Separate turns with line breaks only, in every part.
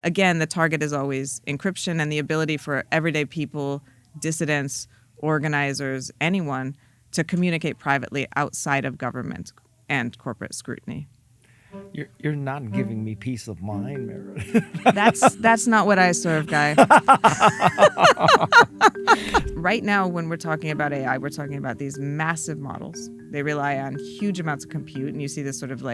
Again, the target is always encryption and the ability for everyday people, dissidents, organizers, anyone to communicate privately outside of government and corporate scrutiny.
You're not giving me peace of mind, Meredith.
That's not what I serve, Guy. Right now, when we're talking about AI, we're talking about these massive models. They rely on huge amounts of compute, and you see this sort of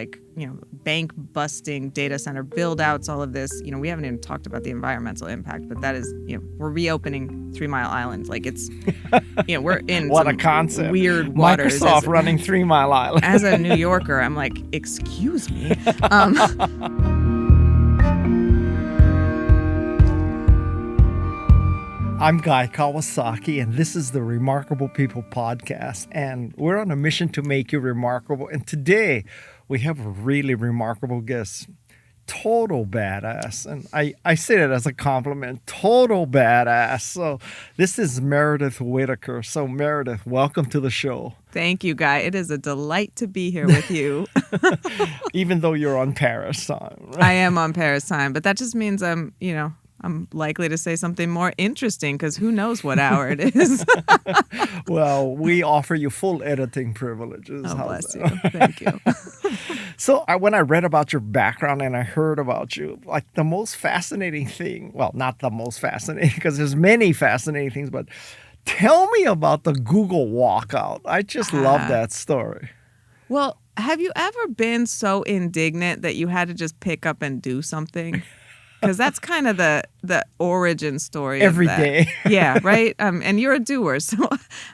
bank busting data center build outs, all of this. We haven't even talked about the environmental impact, but that is, we're reopening 3 Mile Island. Like it's, we're in
What
some
a concept.
weird waters.
Microsoft running 3 Mile Island.
As a New Yorker, I'm like, excuse me.
I'm Guy Kawasaki, and this is the Remarkable People podcast. And we're on a mission to make you remarkable. And today, we have a really remarkable guest. Total badass. And I say that as a compliment. Total badass. So this is Meredith Whittaker. So Meredith, welcome to the show.
Thank you, Guy. It is a delight to be here with you.
Even though you're on Paris time.
I am on Paris time, but that just means I'm likely to say something more interesting because who knows what hour it is.
Well, we offer you full editing privileges.
Oh, bless you. Thank you.
So when I read about your background and I heard about you, like the most fascinating thing, well, not the most fascinating because there's many fascinating things, but tell me about the Google walkout. I just love that story.
Well, have you ever been so indignant that you had to just pick up and do something? Because that's kind of the origin story
every
of that.
day.
Yeah, right? And you're a doer, so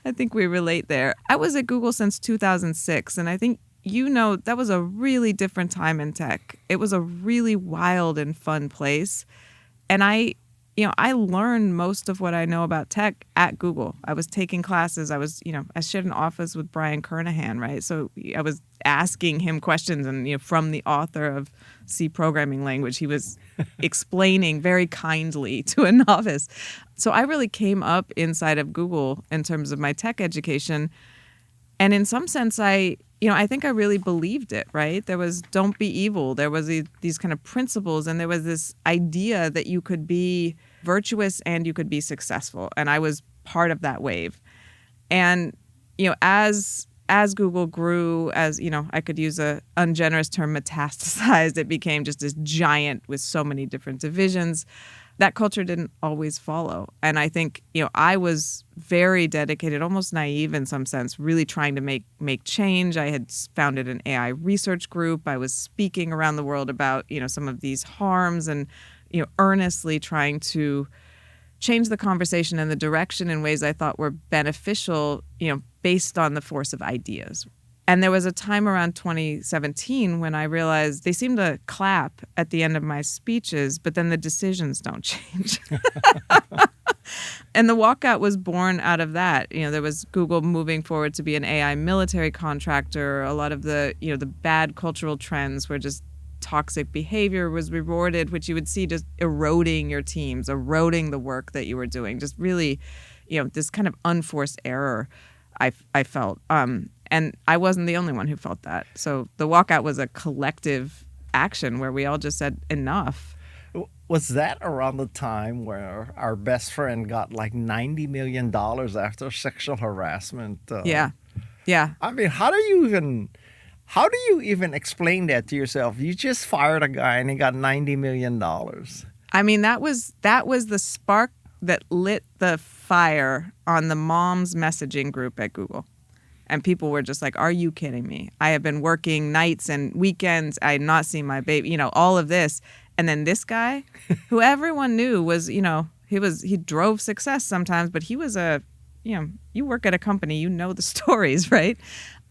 I think we relate there. I was at Google since 2006, and I think that was a really different time in tech. It was a really wild and fun place. And I learned most of what I know about tech at Google. I was taking classes. I shared an office with Brian Kernighan, right? So I was asking him questions, and from the author of C programming language, he was explaining very kindly to a novice. So I really came up inside of Google in terms of my tech education. And in some sense, I think I really believed it, right? There was don't be evil. There was these kind of principles, and there was this idea that you could be virtuous and you could be successful. And I was part of that wave. And, as Google grew, I could use a ungenerous term, metastasized, it became just this giant with so many different divisions. That culture didn't always follow. And I think, I was very dedicated, almost naive in some sense, really trying to make change. I had founded an AI research group. I was speaking around the world about, some of these harms and, earnestly trying to change the conversation and the direction in ways I thought were beneficial, based on the force of ideas. And there was a time around 2017 when I realized they seem to clap at the end of my speeches, but then the decisions don't change. And the walkout was born out of that. There was Google moving forward to be an AI military contractor. A lot of the bad cultural trends were just toxic behavior was rewarded, which you would see just eroding your teams, eroding the work that you were doing. Just really, this kind of unforced error I felt. And I wasn't the only one who felt that. So the walkout was a collective action where we all just said enough.
Was that around the time where our best friend got like $90 million after sexual harassment?
Yeah.
I mean, how do you even explain that to yourself? You just fired a guy and he got $90 million.
I mean, that was the spark that lit the fire on the mom's messaging group at Google. And people were just like, are you kidding me? I have been working nights and weekends. I had not seen my baby, all of this. And then this guy, who everyone knew was, he drove success sometimes, but he was you work at a company, the stories, right?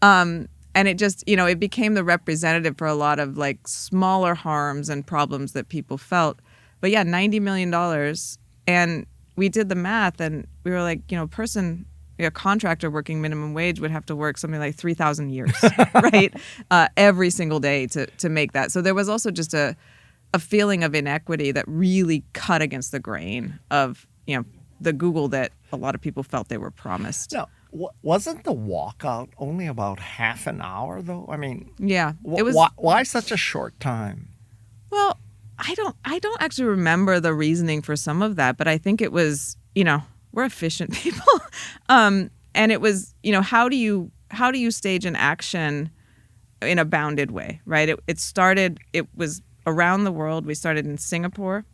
And it just, it became the representative for a lot of like smaller harms and problems that people felt. But yeah, $90 million. And we did the math and we were like, a contractor working minimum wage would have to work something like 3,000 years, right? Every single day to make that. So there was also just a feeling of inequity that really cut against the grain of, the Google that a lot of people felt they were promised.
Now, wasn't the walkout only about half an hour, though? I mean,
yeah,
it was. Why such a short time?
Well, I don't actually remember the reasoning for some of that, but I think it was, we're efficient people. And it was, how do you stage an action in a bounded way, right? It was around the world. We started in Singapore,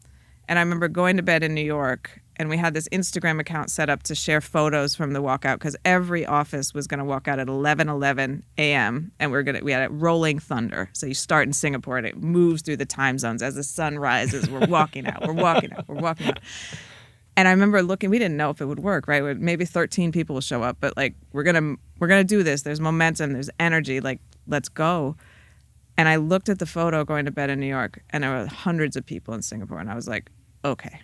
and I remember going to bed in New York, and we had this Instagram account set up to share photos from the walkout because every office was going to walk out at 11:11 a.m. and we had a rolling thunder. So you start in Singapore and it moves through the time zones as the sun rises. We're walking out. We're walking out. We're walking out. And I remember looking. We didn't know if it would work, right? Maybe 13 people will show up, but like we're gonna do this. There's momentum. There's energy. Like let's go. And I looked at the photo going to bed in New York, and there were hundreds of people in Singapore, and I was like, okay.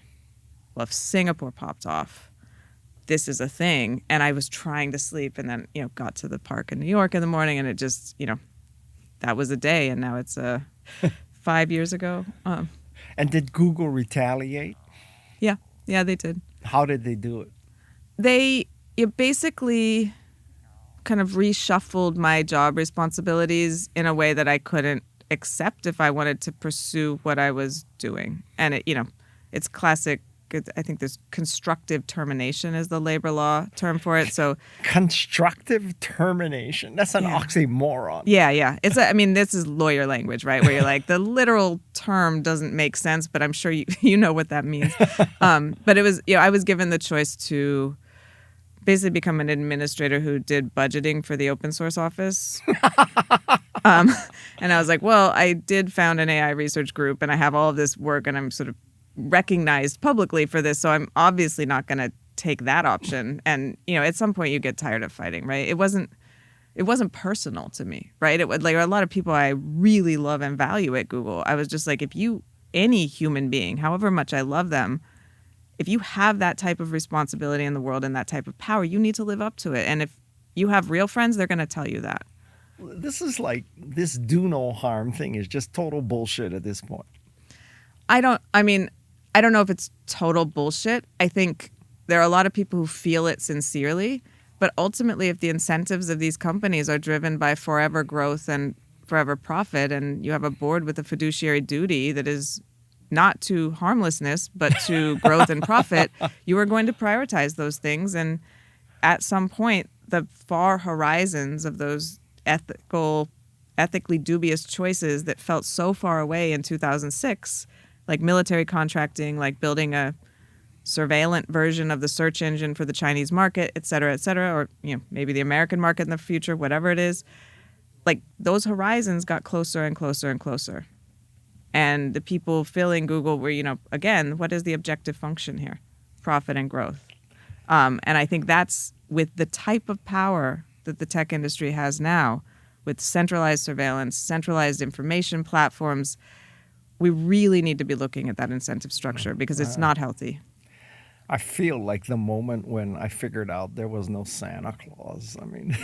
Well, if Singapore popped off, this is a thing. And I was trying to sleep and then, got to the park in New York in the morning and it just, that was a day. And now it's 5 years ago.
And did Google retaliate?
Yeah. Yeah, they did.
How did they do it?
They basically kind of reshuffled my job responsibilities in a way that I couldn't accept if I wanted to pursue what I was doing. And it's classic. I think there's constructive termination is the labor law term for it. So
constructive termination. That's an oxymoron.
Yeah. This is lawyer language, right? Where you're like, the literal term doesn't make sense, but I'm sure you know what that means. But it was, I was given the choice to basically become an administrator who did budgeting for the open source office. And I was like, well, I did found an AI research group and I have all of this work and I'm sort of recognized publicly for this, so I'm obviously not going to take that option. And at some point you get tired of fighting, right? It wasn't personal to me, right? It would like a lot of people I really love and value at Google. I was just like, any human being, however much I love them, if you have that type of responsibility in the world and that type of power, you need to live up to it. And if you have real friends, they're going to tell you that.
This is like this do no harm thing is just total bullshit at this point.
I don't know if it's total bullshit. I think there are a lot of people who feel it sincerely, but ultimately if the incentives of these companies are driven by forever growth and forever profit, and you have a board with a fiduciary duty that is not to harmlessness, but to growth and profit, you are going to prioritize those things. And at some point, the far horizons of those ethically dubious choices that felt so far away in 2006, like military contracting, like building a surveillance version of the search engine for the Chinese market, et cetera, or maybe the American market in the future, whatever it is. Like those horizons got closer and closer and closer. And the people filling Google were, again, what is the objective function here? Profit and growth. And I think that's with the type of power that the tech industry has now, with centralized surveillance, centralized information platforms, we really need to be looking at that incentive structure because it's not healthy.
I feel like the moment when I figured out there was no Santa Claus. I mean,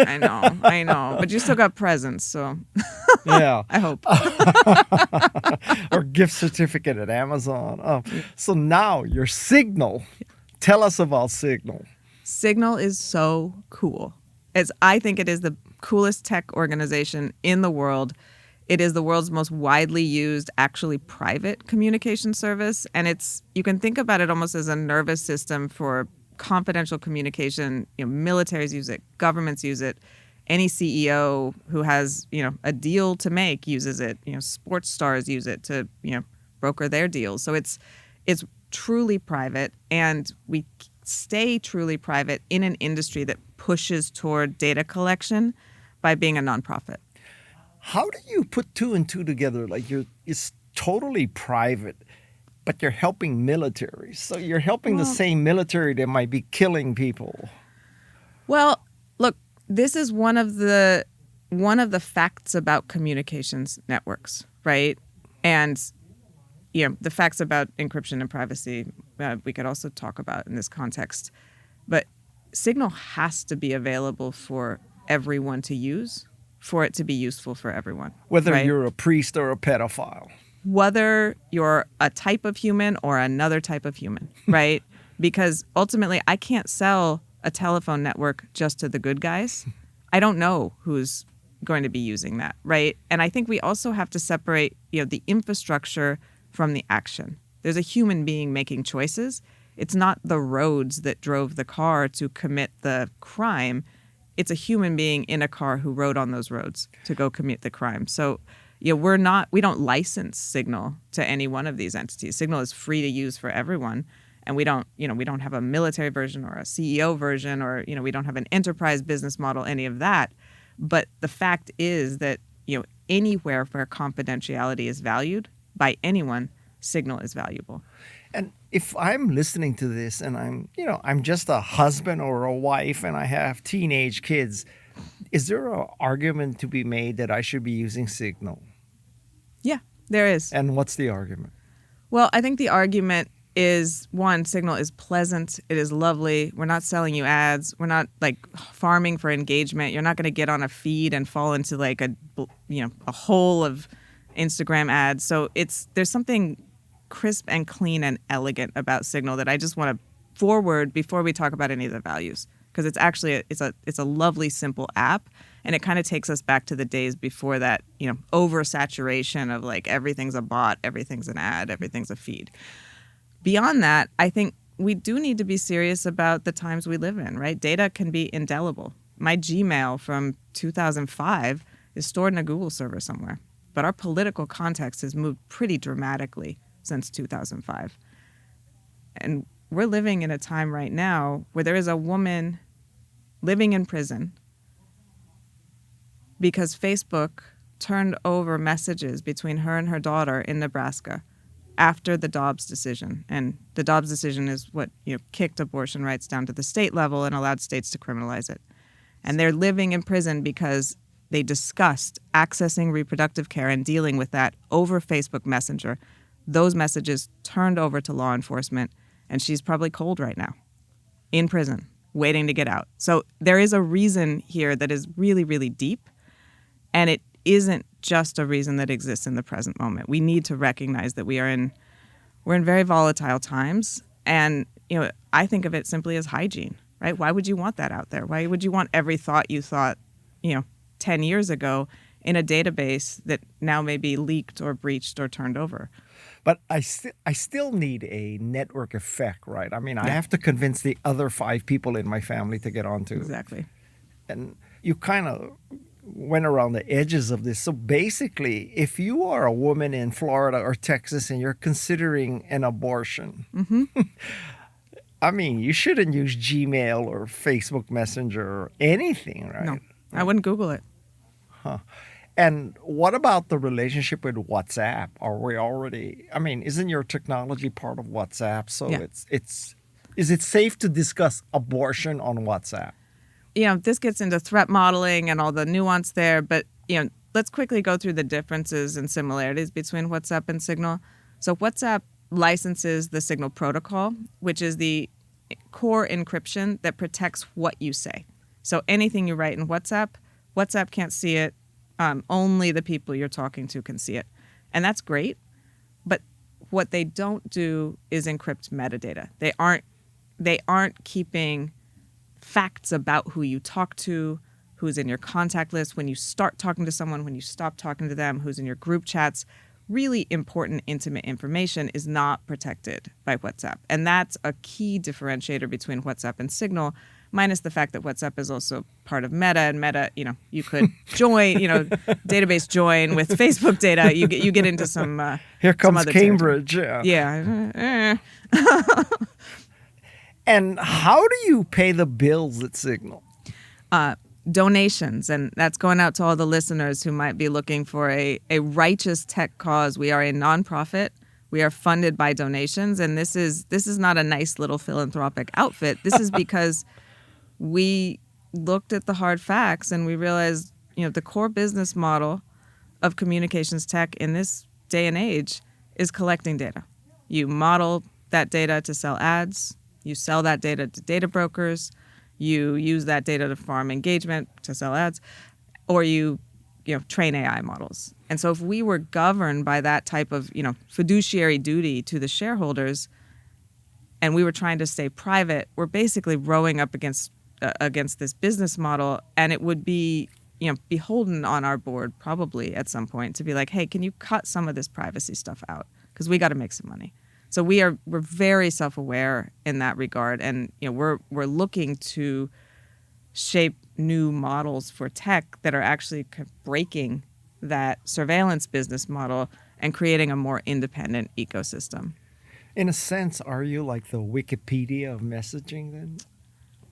I know, but you still got presents, so
yeah,
I hope.
Or gift certificate at Amazon. So now your Signal. Tell us about Signal.
Signal is so cool. I think it is the coolest tech organization in the world. It is the world's most widely used, actually private communication service. And you can think about it almost as a nervous system for confidential communication. Militaries use it, governments use it. Any CEO who has, a deal to make uses it. Sports stars use it to, broker their deals. So it's truly private, and we stay truly private in an industry that pushes toward data collection by being a nonprofit.
How do you put two and two together? Like it's totally private, but you're helping militaries. So you're helping the same military that might be killing people.
Well, look, this is one of the facts about communications networks, right? And the facts about encryption and privacy, we could also talk about in this context. But Signal has to be available for everyone to use, for it to be useful for everyone.
Whether you're a priest or a pedophile.
Whether you're a type of human or another type of human, right? Because ultimately, I can't sell a telephone network just to the good guys. I don't know who's going to be using that, right? And I think we also have to separate, the infrastructure from the action. There's a human being making choices. It's not the roads that drove the car to commit the crime. It's a human being in a car who rode on those roads to go commit the crime. So, we don't license Signal to any one of these entities. Signal is free to use for everyone. And we don't have a military version or a CEO version, or, we don't have an enterprise business model, any of that. But the fact is that, anywhere where confidentiality is valued by anyone, Signal is valuable.
And if I'm listening to this and I'm just a husband or a wife and I have teenage kids, is there an argument to be made that I should be using Signal?
Yeah, there is.
And what's the argument?
Well, I think the argument is, one, Signal is pleasant. It is lovely. We're not selling you ads. We're not farming for engagement. You're not going to get on a feed and fall into a hole of Instagram ads. So there's something crisp and clean and elegant about Signal that I just want to forward before we talk about any of the values, because it's actually it's a lovely, simple app, and it kind of takes us back to the days before that oversaturation of everything's a bot, everything's an ad, everything's a feed. Beyond that, I think we do need to be serious about the times we live in, right? Data can be indelible. My Gmail from 2005 is stored in a Google server somewhere, but our political context has moved pretty dramatically since 2005. And we're living in a time right now where there is a woman living in prison because Facebook turned over messages between her and her daughter in Nebraska after the Dobbs decision. And the Dobbs decision is what kicked abortion rights down to the state level and allowed states to criminalize it. And they're living in prison because they discussed accessing reproductive care and dealing with that over Facebook Messenger. Those messages turned over to law enforcement, and she's probably cold right now in prison, waiting to get out. So there is a reason here that is really, really deep, and it isn't just a reason that exists in the present moment. We need to recognize that we're in very volatile times, and I think of it simply as hygiene, right? Why would you want that out there? Why would you want every thought you thought 10 years ago in a database that now may be leaked or breached or turned over?
But I still need a network effect, right? I mean, I have to convince the other 5 people in my family to get onto it.
Exactly.
And you kind of went around the edges of this. So basically, if you are a woman in Florida or Texas and you're considering an abortion, I mean, you shouldn't use Gmail or Facebook Messenger or anything, right?
No, I wouldn't Google it.
Huh. And what about the relationship with WhatsApp? Are we already, I mean, isn't your technology part of WhatsApp? So is it safe to discuss abortion on WhatsApp?
This gets into threat modeling and all the nuance there, but, let's quickly go through the differences and similarities between WhatsApp and Signal. So WhatsApp licenses the Signal protocol, which is the core encryption that protects what you say. So anything you write in WhatsApp can't see it. Only the people you're talking to can see it. And that's great. But what they don't do is encrypt metadata. They aren't keeping facts about who you talk to, who's in your contact list, when you start talking to someone, when you stop talking to them, who's in your group chats. Really important, intimate information is not protected by WhatsApp. And that's a key differentiator between WhatsApp and Signal, minus the fact that WhatsApp is also part of Meta, and Meta, you could join, database join with Facebook data. You get into some
here comes
some
Cambridge.
Yeah.
And how do you pay the bills at Signal?
Donations, and that's going out to all the listeners who might be looking for a righteous tech cause. We are a nonprofit. We are funded by donations, and this is not a nice little philanthropic outfit. This is because we looked at the hard facts and we realized, the core business model of communications tech in this day and age is collecting data. You model that data to sell ads. You sell that data to data brokers. You use that data to farm engagement, to sell ads, or you train AI models. And so if we were governed by that type of, fiduciary duty to the shareholders, and we were trying to stay private, we're basically rowing up against this business model, and it would be, beholden on our board probably at some point to be like, hey, can you cut some of this privacy stuff out? because we got to make some money. So we're very self-aware in that regard, and we're looking to shape new models for tech that are actually breaking that surveillance business model and creating a more independent ecosystem.
In a sense, are you like the Wikipedia of messaging then?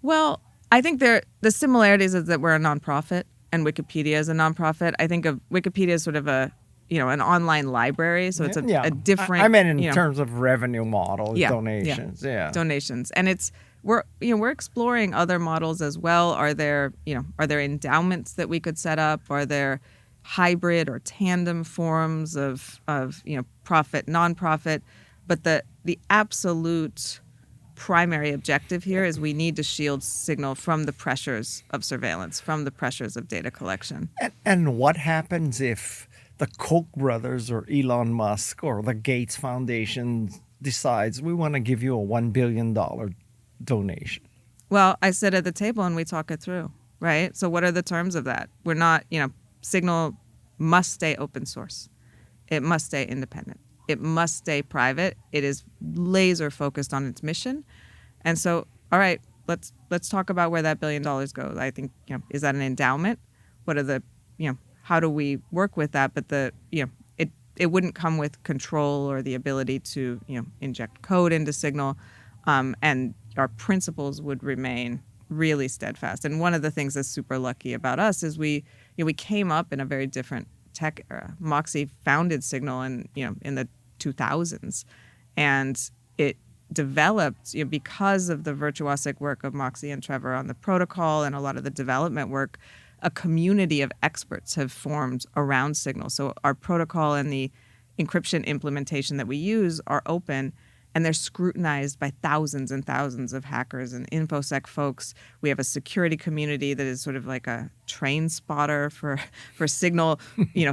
Well, I think the similarities is that we're a nonprofit and Wikipedia is a nonprofit. I think of Wikipedia as sort of a an online library, so it's a different.
I meant in terms of revenue model,
yeah,
donations,
donations, and we're exploring other models as well. Are there endowments that we could set up? Are there hybrid or tandem forms of profit, nonprofit? But the absolute primary objective here is we need to shield signal from the pressures of surveillance, from the pressures of data collection.
And what happens if the Koch brothers or Elon Musk or the Gates Foundation decides we want to give you a $1 billion donation?
Well, I sit at the table and we talk it through, right? So what are the terms of that? We're not, Signal must stay open source. It must stay independent. It must stay private. It is laser focused on its mission. And so, all right, let's talk about where that $1 billion goes. I think, is that an endowment? What are the, how do we work with that? But it wouldn't come with control or the ability to, inject code into Signal. And our principles would remain really steadfast. And one of the things that's super lucky about us is we came up in a very different tech era. Moxie founded Signal in the 2000s, and it developed because of the virtuosic work of Moxie and Trevor on the protocol and a lot of the development work. A community of experts have formed around Signal. So our protocol and the encryption implementation that we use are open, and they're scrutinized by thousands and thousands of hackers and InfoSec folks. We have a security community that is sort of like a train spotter for Signal,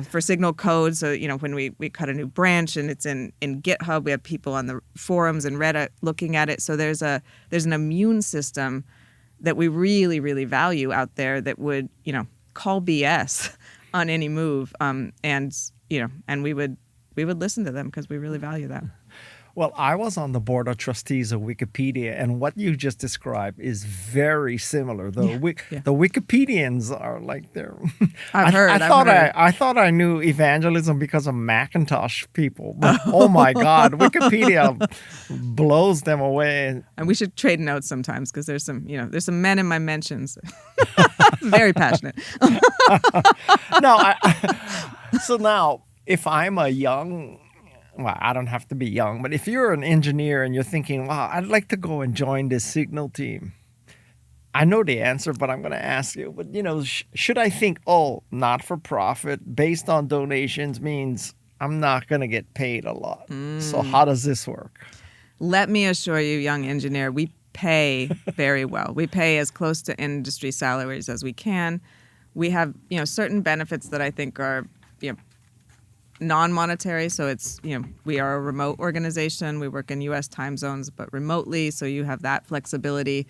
for Signal code. So, when we cut a new branch and it's in GitHub, we have people on the forums and Reddit looking at it. So there's an immune system that we really, really value out there that would, call BS on any move. And we would listen to them because we really value that.
Well, I was on the board of trustees of Wikipedia, and what you just described is very similar. The Wikipedians are like they're. I thought I knew evangelism because of Macintosh people, but oh my God, Wikipedia blows them away.
And we should trade notes sometimes because there's some men in my mentions, very passionate.
So now, if I'm a young. Well, I don't have to be young, but if you're an engineer and you're thinking, wow, I'd like to go and join this Signal team. I know the answer, but I'm going to ask you. But, should I think, not for profit, based on donations means I'm not going to get paid a lot. So how does this work?
Let me assure you, young engineer, we pay very well. We pay as close to industry salaries as we can. We have, certain benefits that I think are, non-monetary. So it's, we are a remote organization. We work in U.S. time zones, but remotely. So you have that flexibility.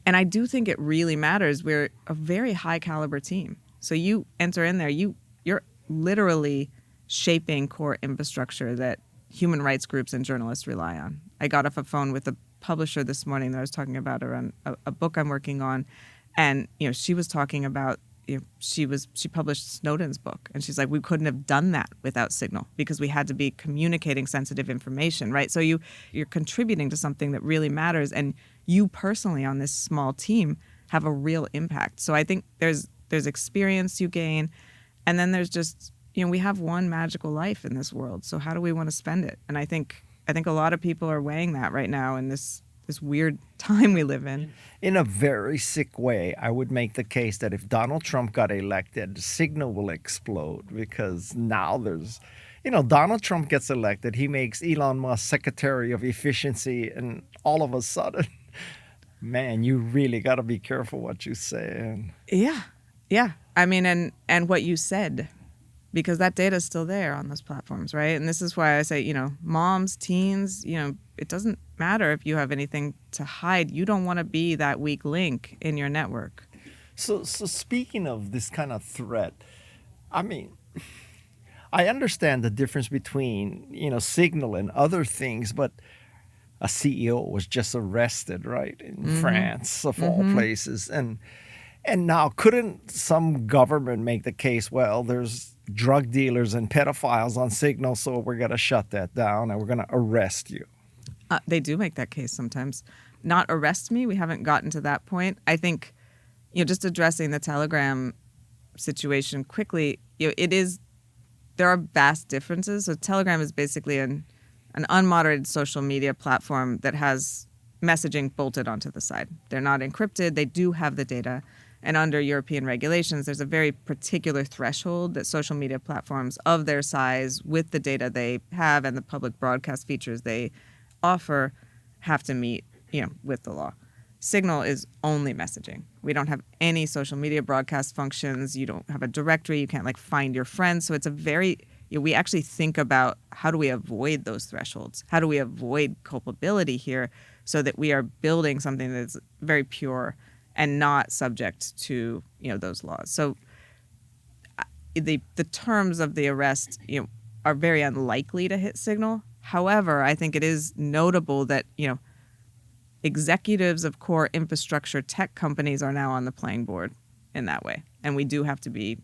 And I do think it really matters. We're a very high caliber team. So you enter in there, you're literally shaping core infrastructure that human rights groups and journalists rely on. I got off a phone with a publisher this morning that I was talking about around a book I'm working on. And, she was talking about she published Snowden's book, and she's like, we couldn't have done that without Signal because we had to be communicating sensitive information, right? So you're contributing to something that really matters, and you personally on this small team have a real impact. So I think there's experience you gain, and then there's just we have one magical life in this world. So how do we want to spend it? And I think a lot of people are weighing that right now in this weird time we live in.
In a very sick way, I would make the case that if Donald Trump got elected, Signal will explode because now there's, Donald Trump gets elected, he makes Elon Musk Secretary of Efficiency, and all of a sudden, man, you really got to be careful what you say.
Yeah. I mean, and what you said, because that data is still there on those platforms, right? And this is why I say, moms, teens, it doesn't matter if you have anything to hide. You don't want to be that weak link in your network.
So speaking of this kind of threat, I mean, I understand the difference between, Signal and other things, but a CEO was just arrested, right, in France, of all places. And now, couldn't some government make the case, well, there's drug dealers and pedophiles on Signal, so we're going to shut that down and we're going to arrest you?
They do make that case sometimes. Not arrest me. We haven't gotten to that point. I think, just addressing the Telegram situation quickly, there are vast differences. So Telegram is basically an unmoderated social media platform that has messaging bolted onto the side. They're not encrypted. They do have the data. And under European regulations, there's a very particular threshold that social media platforms of their size, with the data they have and the public broadcast features they offer, have to meet, with the law. Signal is only messaging. We don't have any social media broadcast functions. You don't have a directory. You can't find your friends. So it's a very, we actually think about how do we avoid those thresholds? How do we avoid culpability here so that we are building something that's very pure and not subject to, those laws. So the terms of the arrest, are very unlikely to hit Signal. However, I think it is notable that, executives of core infrastructure tech companies are now on the playing board in that way. And we do have to be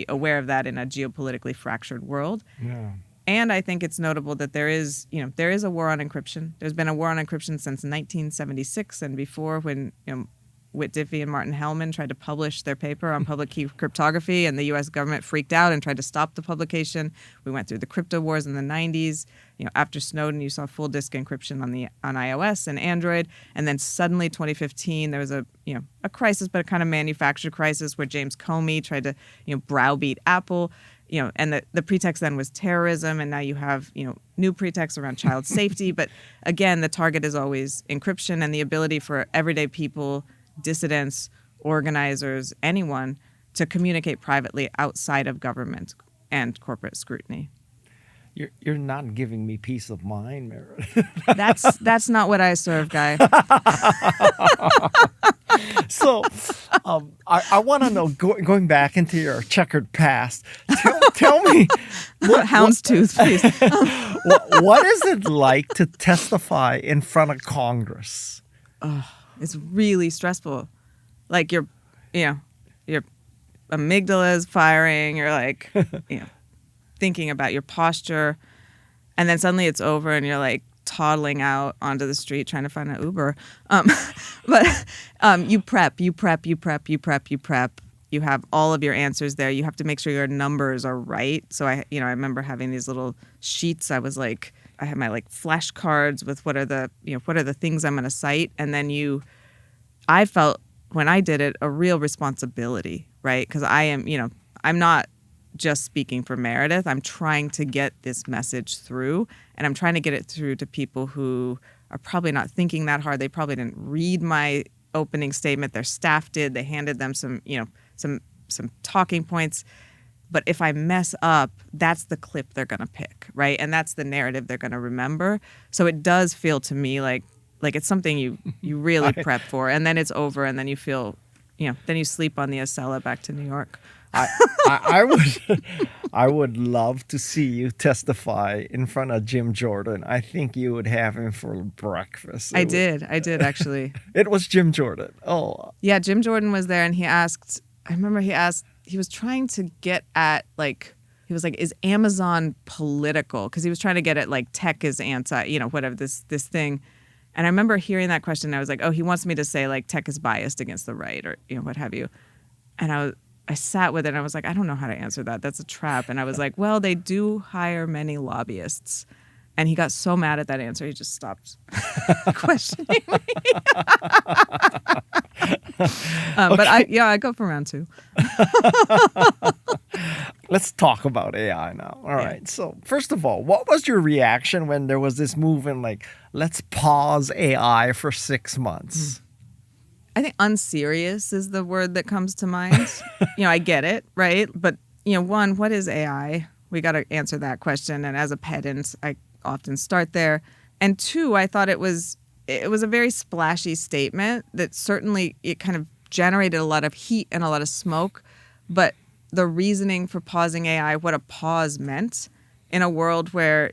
aware of that in a geopolitically fractured world.
Yeah.
And I think it's notable that there is a war on encryption. There's been a war on encryption since 1976 and before, when, Whit Diffie and Martin Hellman tried to publish their paper on public key cryptography, and the U.S. government freaked out and tried to stop the publication. We went through the crypto wars in the 90s. After Snowden, you saw full disk encryption on iOS and Android, and then suddenly 2015 there was a crisis, but a kind of manufactured crisis where James Comey tried to browbeat Apple. And the pretext then was terrorism, and now you have, new pretexts around child safety. But again, the target is always encryption and the ability for everyday people, dissidents, organizers, anyone to communicate privately outside of government and corporate scrutiny.
You're not giving me peace of mind, Meredith.
That's not what I serve, Guy.
So I want to know, going back into your checkered past, tell me.
Houndstooth, please.
What is it like to testify in front of Congress?
It's really stressful. Your amygdala is firing. You're thinking about your posture, and then suddenly it's over, and you're toddling out onto the street trying to find an Uber. But you prep. You have all of your answers there. You have to make sure your numbers are right. So I remember having these little sheets. I had my flashcards with what are the things I'm going to cite, and then I felt when I did it a real responsibility, right? Because I am, I'm not just speaking for Meredith. I'm trying to get this message through, and I'm trying to get it through to people who are probably not thinking that hard. They probably didn't read my opening statement. Their staff did. They handed them some talking points. But if I mess up, that's the clip they're going to pick, right? And that's the narrative they're going to remember. So it does feel to me like it's something you really prep for, and then it's over, and then you feel, then you sleep on the Acela back to New York.
I would love to see you testify in front of Jim Jordan. I think you would have him for breakfast. I did
actually.
It was Jim Jordan. Oh.
Yeah, Jim Jordan was there, and he was trying to get at he was is Amazon political? Because he was trying to get at tech is anti, whatever this thing. And I remember hearing that question, and I was like, oh, he wants me to say tech is biased against the right, or what have you. And I sat with it, and I was like, I don't know how to answer that. That's a trap. And I was like, well, they do hire many lobbyists. And he got so mad at that answer, he just stopped questioning me. But I go for round two.
Let's talk about AI now. All right. So first of all, what was your reaction when there was this movement let's pause AI for 6 months?
I think unserious is the word that comes to mind. I get it, right? But, one, what is AI? We got to answer that question. And as a pedant, I often start there. And two, I thought it was a very splashy statement that certainly it kind of generated a lot of heat and a lot of smoke. But the reasoning for pausing AI, what a pause meant in a world where,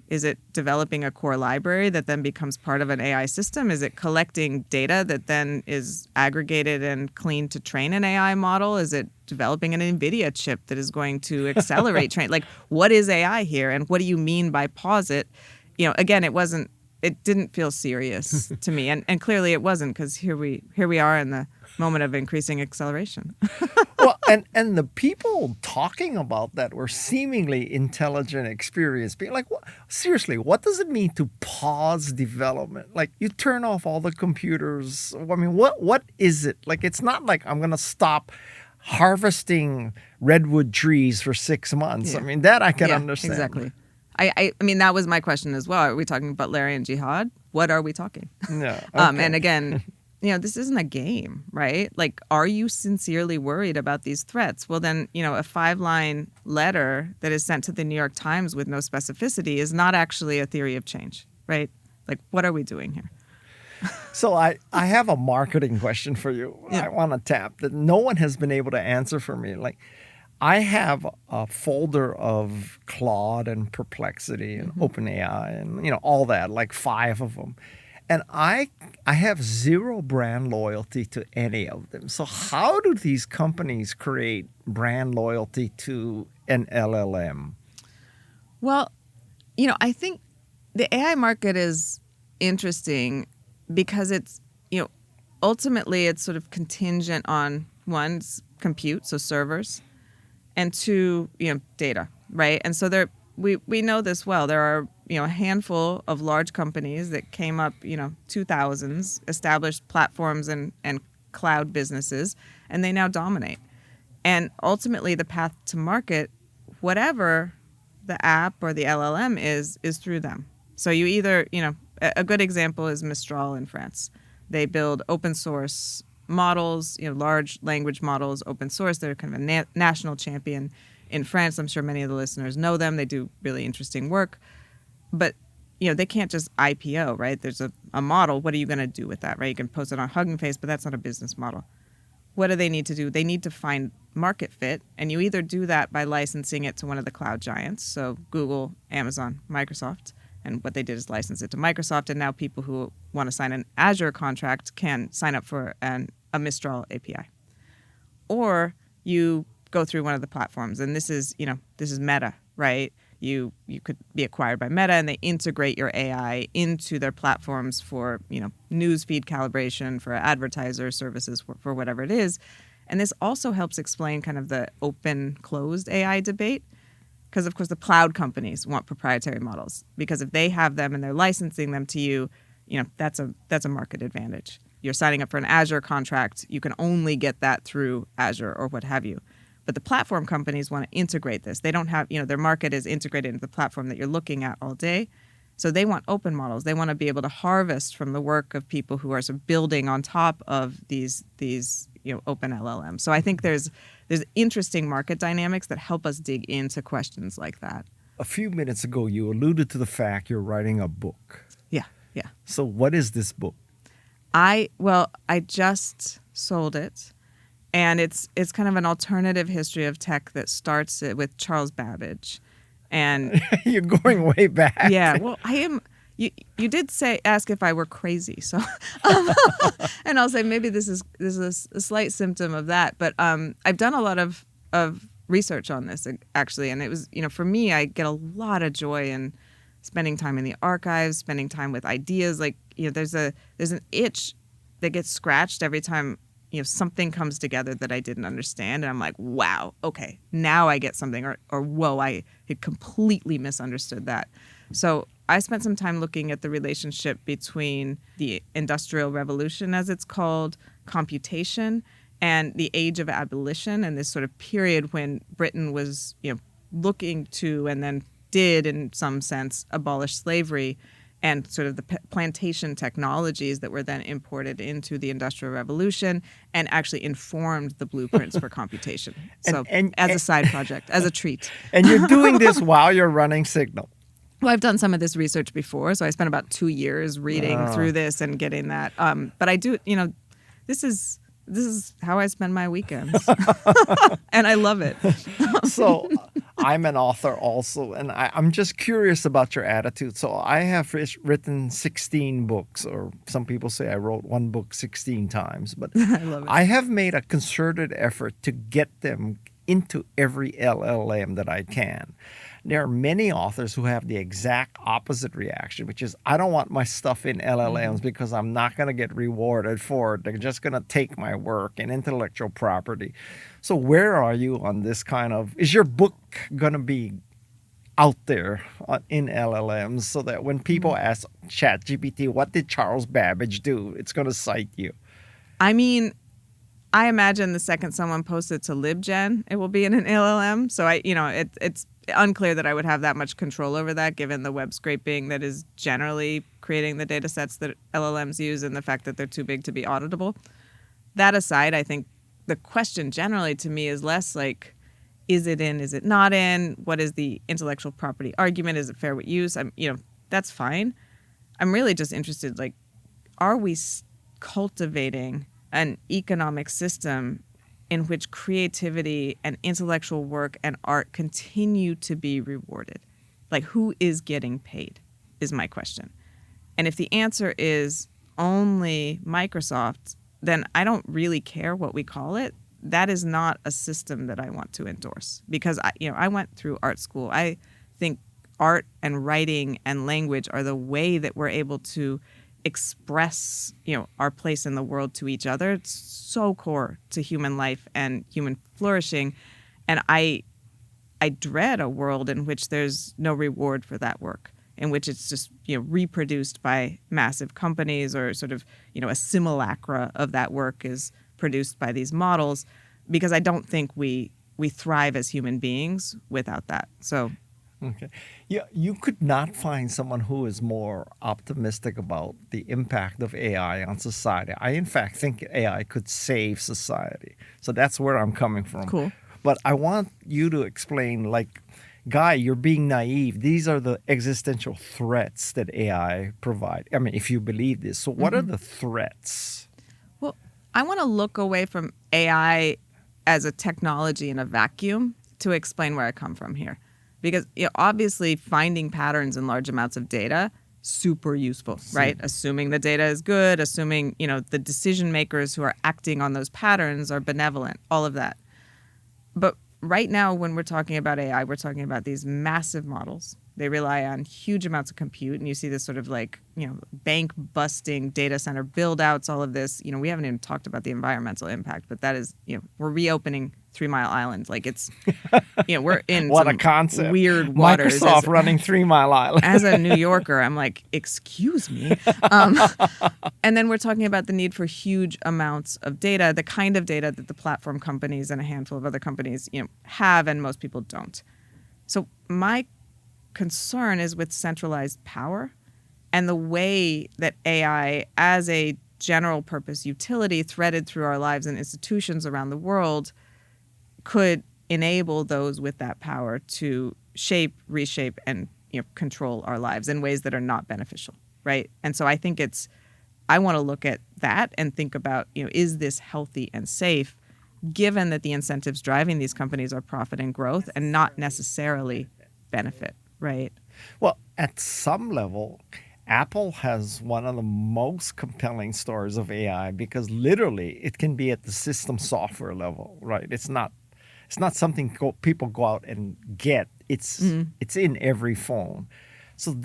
is it developing a core library that then becomes part of an AI system? Is it collecting data that then is aggregated and cleaned to train an AI model? Is it developing an NVIDIA chip that is going to accelerate train? Like, what is AI here? And what do you mean by pause it? Again, it didn't feel serious to me. And clearly it wasn't, because here we are in the moment of increasing acceleration.
Well, and the people talking about that were seemingly intelligent, experienced being like, seriously, what does it mean to pause development? Like, you turn off all the computers. I mean, what is it? Like, it's not like I'm going to stop harvesting redwood trees for 6 months.
Yeah.
I mean, that I can understand.
Exactly. I mean, that was my question as well. Are we talking Butlerian jihad? What are we talking?
No. Okay.
And again, this isn't a game, right? Like, are you sincerely worried about these threats? Well, then, a 5-line letter that is sent to the New York Times with no specificity is not actually a theory of change, right? Like, what are we doing here?
So I have a marketing question for you.
Yeah.
I want to tap that no one has been able to answer for me. Like, I have a folder of Claude and Perplexity and OpenAI and all that, like 5 of them. And I have zero brand loyalty to any of them. So how do these companies create brand loyalty to an LLM?
Well, I think the AI market is interesting because it's, ultimately it's sort of contingent on, one, compute, so servers, and 2, data, right? And so we know this well. There are, a handful of large companies that came up, 2000s, established platforms and cloud businesses, and they now dominate. And ultimately the path to market, whatever the app or the LLM is through them. So you either, a good example is Mistral in France. They build open source models, large language models, open source. They're kind of a national champion in France. I'm sure many of the listeners know them. They do really interesting work. But, they can't just IPO, right? There's a model. What are you going to do with that, right? You can post it on Hugging Face, but that's not a business model. What do they need to do? They need to find market fit. And you either do that by licensing it to one of the cloud giants, so Google, Amazon, Microsoft. And what they did is license it to Microsoft. And now people who want to sign an Azure contract can sign up for a Mistral API. Or you go through one of the platforms. And this is Meta, right? You could be acquired by Meta, and they integrate your AI into their platforms for, newsfeed calibration, for advertiser services, for whatever it is. And this also helps explain kind of the open-closed AI debate. Because, of course, the cloud companies want proprietary models, because if they have them and they're licensing them to you, that's a market advantage. You're signing up for an Azure contract. You can only get that through Azure or what have you. But the platform companies want to integrate this. They don't have, their market is integrated into the platform that you're looking at all day. So they want open models. They want to be able to harvest from the work of people who are sort of building on top of these open LLMs. So I think there's interesting market dynamics that help us dig into questions like that.
A few minutes ago, you alluded to the fact you're writing a book.
Yeah.
So what is this book?
I just sold it. And it's kind of an alternative history of tech that starts with Charles Babbage. And
you're going way back.
Yeah, well, I am. You did ask if I were crazy, so and I'll say maybe this is a slight symptom of that. But I've done a lot of research on this actually, and it was for me, I get a lot of joy in spending time in the archives, spending time with ideas. Like there's an itch that gets scratched every time something comes together that I didn't understand, and I'm like, wow, okay, now I get something, or whoa, I had completely misunderstood that. So I spent some time looking at the relationship between the Industrial Revolution, as it's called, computation, and the Age of Abolition, and this sort of period when Britain was, looking to and then did, in some sense, abolish slavery, and sort of the plantation technologies that were then imported into the Industrial Revolution and actually informed the blueprints for computation. So as a side project, as a treat.
And you're doing this while you're running Signal.
Well, I've done some of this research before, so I spent about 2 years reading through this and getting that. But I do, this is This is how I spend my weekends. And I love it.
So I'm an author also, and I'm just curious about your attitude. So I have written 16 books, or some people say I wrote one book 16 times, but
I love it.
I have made a concerted effort to get them into every LLM that I can. There are many authors who have the exact opposite reaction, which is I don't want my stuff in LLMs because I'm not going to get rewarded for it. They're just going to take my work and intellectual property. So where are you on this kind of, is your book going to be out there in LLMs so that when people ask ChatGPT, what did Charles Babbage do? It's going to cite you.
I mean, I imagine the second someone posts it to LibGen, it will be in an LLM. So it's unclear that I would have that much control over that, given the web scraping that is generally creating the data sets that LLMs use and the fact that they're too big to be auditable. That aside, I think the question generally to me is less like, is it in, is it not in? What is the intellectual property argument? Is it fair use? That's fine. I'm really just interested, like, are we cultivating an economic system in which creativity and intellectual work and art continue to be rewarded? Like, who is getting paid is my question. And if the answer is only Microsoft, then I don't really care what we call it. That is not a system that I want to endorse, because I went through art school. I think art and writing and language are the way that we're able to express, our place in the world to each other. It's so core to human life and human flourishing. And I dread a world in which there's no reward for that work, in which it's just, reproduced by massive companies, or sort of, a simulacra of that work is produced by these models, because I don't think we thrive as human beings without that. So
okay. Yeah, you could not find someone who is more optimistic about the impact of AI on society. I, in fact, think AI could save society. So that's where I'm coming from.
Cool.
But I want you to explain, like, Guy, you're being naive. These are the existential threats that AI provide. I mean, if you believe this. So what are the threats?
Well, I want to look away from AI as a technology in a vacuum to explain where I come from here. Because obviously finding patterns in large amounts of data, super useful, right? Assuming the data is good, assuming, the decision makers who are acting on those patterns are benevolent, all of that. But right now, when we're talking about AI, we're talking about these massive models. They rely on huge amounts of compute, and you see this sort of like, bank busting data center build outs, all of this. We haven't even talked about the environmental impact, but that is, we're reopening 3 Mile Island. Like, it's, we're in
What
some
a concept.
weird waters.
Microsoft running 3 Mile Island.
As a New Yorker, I'm like, excuse me. And then we're talking about the need for huge amounts of data, the kind of data that the platform companies and a handful of other companies, have, and most people don't. So my concern is with centralized power and the way that AI, as a general purpose utility threaded through our lives and institutions around the world, could enable those with that power to shape, reshape, and control our lives in ways that are not beneficial, right? And so I think I want to look at that and think about, is this healthy and safe, given that the incentives driving these companies are profit and growth and not necessarily benefit, right?
Well, at some level, Apple has one of the most compelling stories of AI, because literally it can be at the system software level, right? It's not something people go out and get. It's in every phone. So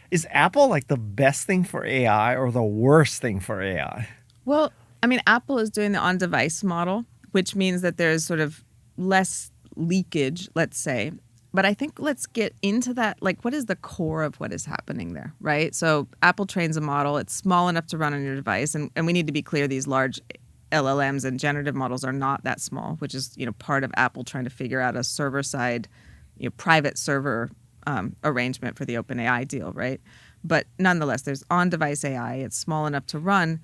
is Apple like the best thing for AI or the worst thing for AI?
Well, I mean, Apple is doing the on-device model, which means that there's sort of less leakage, let's say. But I think let's get into that. Like, what is the core of what is happening there, right? So Apple trains a model. It's small enough to run on your device. And we need to be clear, these large LLMs and generative models are not that small, which is, part of Apple trying to figure out a server-side, private server arrangement for the OpenAI deal, right? But nonetheless, there's on-device AI. It's small enough to run.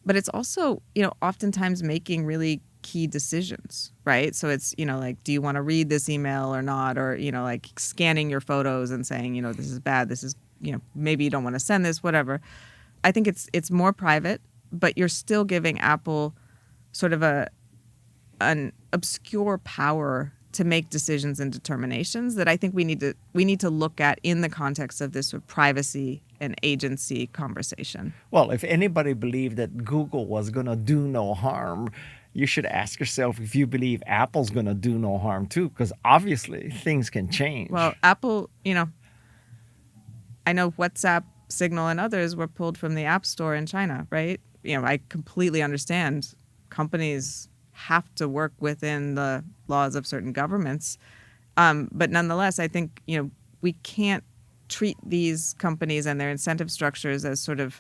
But it's also, oftentimes making really key decisions, right? So it's, like, do you want to read this email or not? Or, like scanning your photos and saying, this is bad. This is, maybe you don't want to send this, whatever. I think it's more private, but you're still giving Apple sort of an obscure power to make decisions and determinations that I think we need to look at in the context of this sort of privacy and agency conversation.
Well, if anybody believed that Google was going to do no harm, you should ask yourself if you believe Apple's going to do no harm too, because obviously things can change.
Well, Apple, I know WhatsApp, Signal, and others were pulled from the App Store in China, right? I completely understand companies have to work within the laws of certain governments. But nonetheless, I think, we can't treat these companies and their incentive structures as sort of,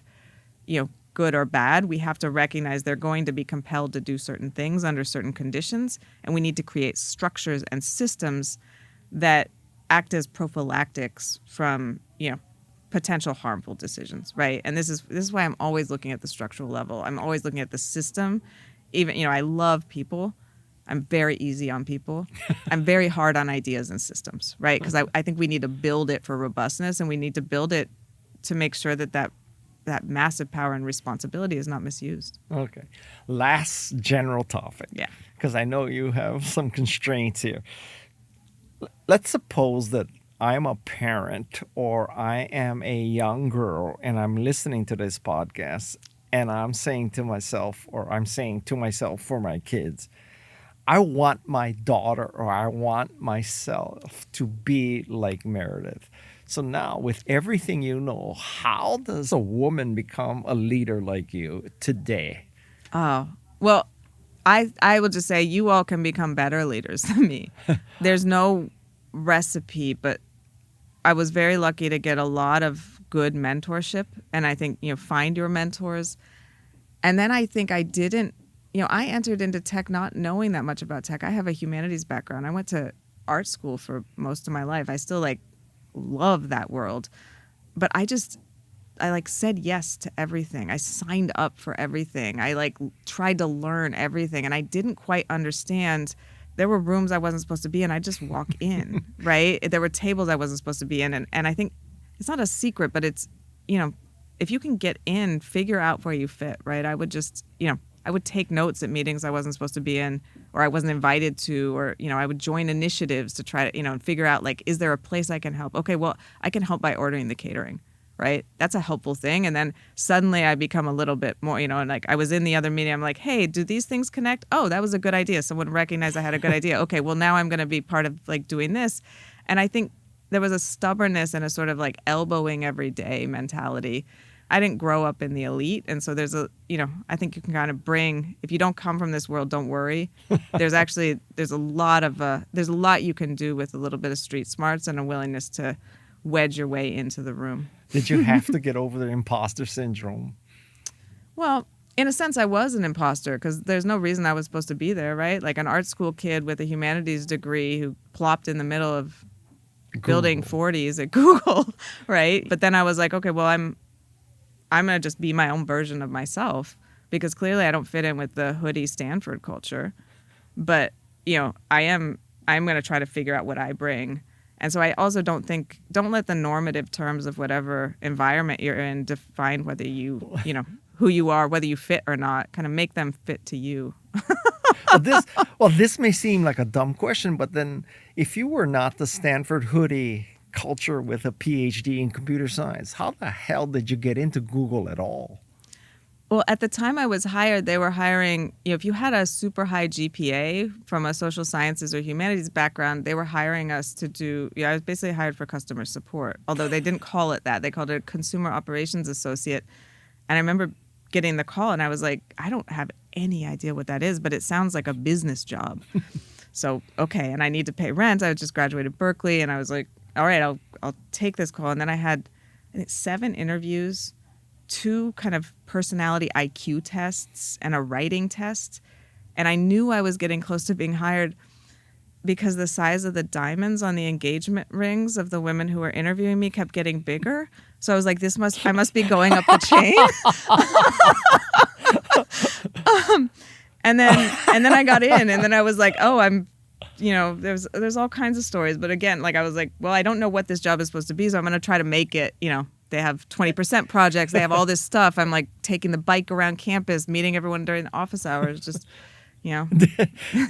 good or bad. We have to recognize they're going to be compelled to do certain things under certain conditions. And we need to create structures and systems that act as prophylactics from, potential harmful decisions, right? And this is why I'm always looking at the structural level. I'm always looking at the system. Even, I love people. I'm very easy on people. I'm very hard on ideas and systems, right? Because I think we need to build it for robustness, and we need to build it to make sure that massive power and responsibility is not misused.
Okay. Last general topic.
Yeah.
Because I know you have some constraints here. Let's suppose that I'm a parent or I am a young girl and I'm listening to this podcast and I'm saying to myself, or I'm saying to myself for my kids, I want my daughter or I want myself to be like Meredith. So now, with everything you know, how does a woman become a leader like you today?
Oh, well, I will just say you all can become better leaders than me. There's no recipe, but I was very lucky to get a lot of good mentorship. And I think, find your mentors. And then I think I didn't, I entered into tech not knowing that much about tech. I have a humanities background. I went to art school for most of my life. I still love that world. But I said yes to everything. I signed up for everything. I tried to learn everything. And I didn't quite understand. There were rooms I wasn't supposed to be in. I just walk in, right? There were tables I wasn't supposed to be in. And I think it's not a secret, but it's, if you can get in, figure out where you fit, right? I would just, I would take notes at meetings I wasn't supposed to be in or I wasn't invited to, or, I would join initiatives to try to, and figure out, is there a place I can help? Okay, well, I can help by ordering the catering, right? That's a helpful thing. And then suddenly I become a little bit more, and I was in the other meeting, I'm like, hey, do these things connect? Oh, that was a good idea. Someone recognized I had a good idea. Okay, well, now I'm going to be part of doing this. And I think there was a stubbornness and a sort of elbowing every day mentality. I didn't grow up in the elite. And so there's I think you can kind of bring, if you don't come from this world, don't worry. There's a lot you can do with a little bit of street smarts and a willingness to wedge your way into the room.
Did you have to get over the imposter syndrome?
Well, in a sense, I was an imposter because there's no reason I was supposed to be there, right? Like an art school kid with a humanities degree who plopped in the middle of building 40s at Google, right? But then I was like, okay, well, I'm going to just be my own version of myself because clearly I don't fit in with the hoodie Stanford culture. But, I'm going to try to figure out what I bring. And so I also don't let the normative terms of whatever environment you're in define whether you, who you are, whether you fit or not, kind of make them fit to you.
This may seem like a dumb question, but then if you were not the Stanford hoodie culture with a PhD in computer science, how the hell did you get into Google at all?
Well, at the time I was hired, they were hiring, if you had a super high GPA from a social sciences or humanities background, they were hiring us to do, I was basically hired for customer support, although they didn't call it that. They called it a consumer operations associate. And I remember getting the call and I was like, I don't have any idea what that is, but it sounds like a business job. So, okay. And I need to pay rent. I just graduated Berkeley and I was like, all right, I'll take this call. And then I had, I think, 7 interviews, 2 kind of personality IQ tests and a writing test. And I knew I was getting close to being hired because the size of the diamonds on the engagement rings of the women who were interviewing me kept getting bigger. So I was like, I must be going up the chain. And then I got in and then I was like, oh, I'm, there's all kinds of stories. But again, I was like, well, I don't know what this job is supposed to be. So I'm going to try to make it, they have 20% projects. They have all this stuff. I'm like taking the bike around campus, meeting everyone during the office hours. Just, you know.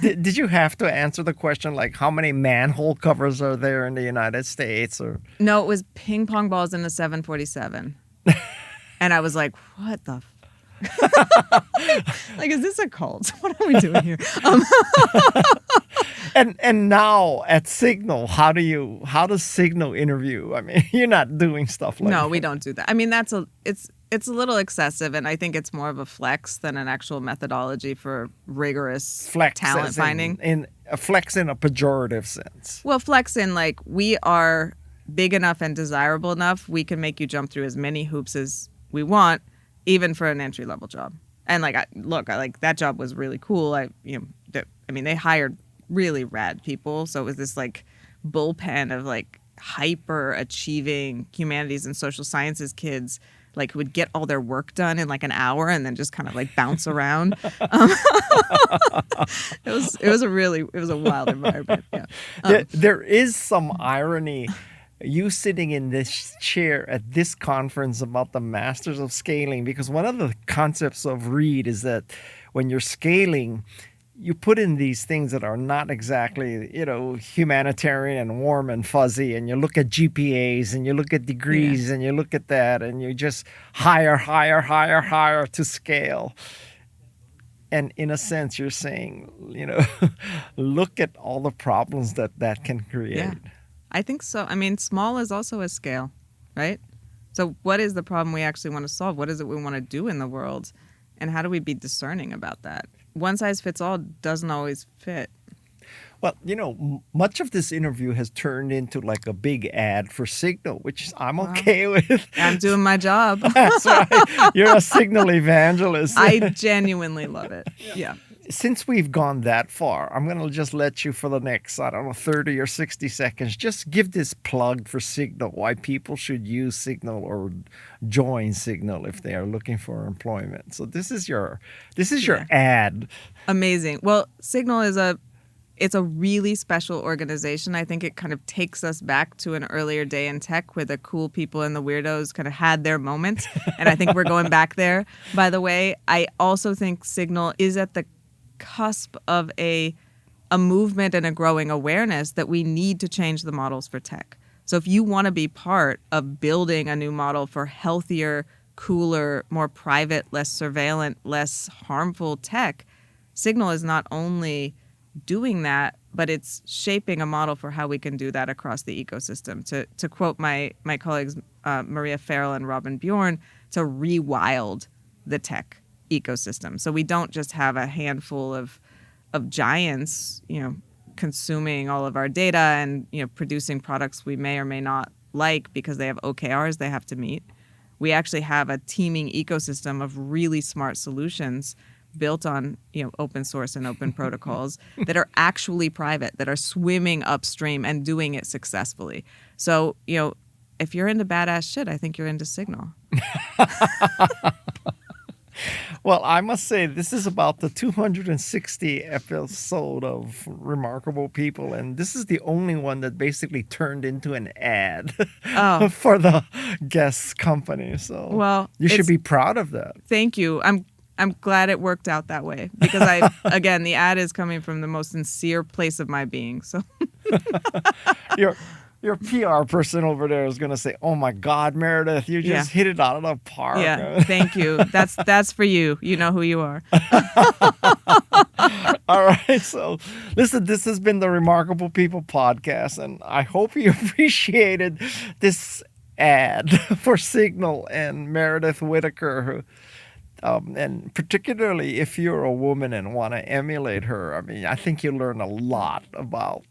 Did you have to answer the question like how many manhole covers are there in the United States? Or
No, it was ping pong balls in a 747. And I was like, what the like, is this a cult? What are we doing here?
And now at Signal, how does Signal interview? I mean, you're not doing stuff like
No,
that.
we don't do that. I mean, it's a little excessive, and I think it's more of a flex than an actual methodology for rigorous
Flex
talent
as
finding.
in a flex in a pejorative sense.
Well, flex in like we are big enough and desirable enough, we can make you jump through as many hoops as we want, even for an entry level job. And like, I like that job was really cool. They hired really rad people, so it was this like bullpen of like hyper achieving humanities and social sciences kids, like who would get all their work done in like an hour and then just kind of like bounce around. It was a wild environment. Yeah.
There is some irony. You sitting in this chair at this conference about the masters of scaling, because one of the concepts of Reed is that when you're scaling, you put in these things that are not exactly, humanitarian and warm and fuzzy, and you look at GPAs and you look at degrees and you look at that and you just higher to scale. And in a sense, you're saying, look at all the problems that can create.
Yeah. I think so. I mean, small is also a scale, right? So what is the problem we actually want to solve? What is it we want to do in the world? And how do we be discerning about that? One size fits all doesn't always fit.
Well, much of this interview has turned into like a big ad for Signal, which I'm okay with.
I'm doing my job.
That's right. You're a Signal evangelist.
I genuinely love it. Yeah.
Since we've gone that far, I'm going to just let you for the next, 30 or 60 seconds, just give this plug for Signal, why people should use Signal or join Signal if they are looking for employment. So this is your ad.
Amazing. Well, Signal it's a really special organization. I think it kind of takes us back to an earlier day in tech where the cool people and the weirdos kind of had their moment. And I think we're going back there. By the way, I also think Signal is at the cusp of a movement and a growing awareness that we need to change the models for tech. So if you want to be part of building a new model for healthier, cooler, more private, less surveillant, less harmful tech, Signal is not only doing that, but it's shaping a model for how we can do that across the ecosystem. To quote my colleagues, Maria Farrell and Robin Bjorn, to rewild the tech ecosystem. So we don't just have a handful of giants, consuming all of our data and, producing products we may or may not like because they have OKRs they have to meet. We actually have a teeming ecosystem of really smart solutions built on, open source and open protocols that are actually private, that are swimming upstream and doing it successfully. So, if you're into badass shit, I think you're into Signal.
Well, I must say, this is about the 260 episode of Remarkable People, and this is the only one that basically turned into an ad for the guest company. So, well, you should be proud of that.
Thank you. I'm glad it worked out that way because again, the ad is coming from the most sincere place of my being. So,
Your PR person over there is going to say, "Oh my God, Meredith, you just hit it out of the park."
Yeah, thank you. That's for you. You know who you are.
All right. So, listen, this has been the Remarkable People podcast, and I hope you appreciated this ad for Signal and Meredith Whittaker. And particularly if you're a woman and want to emulate her, I mean, I think you'll learn a lot about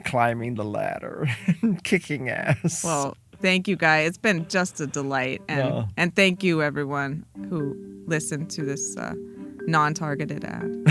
climbing the ladder and kicking ass.
Well, thank you, Guy. It's been just a delight. And thank you, everyone who listened to this non-targeted ad.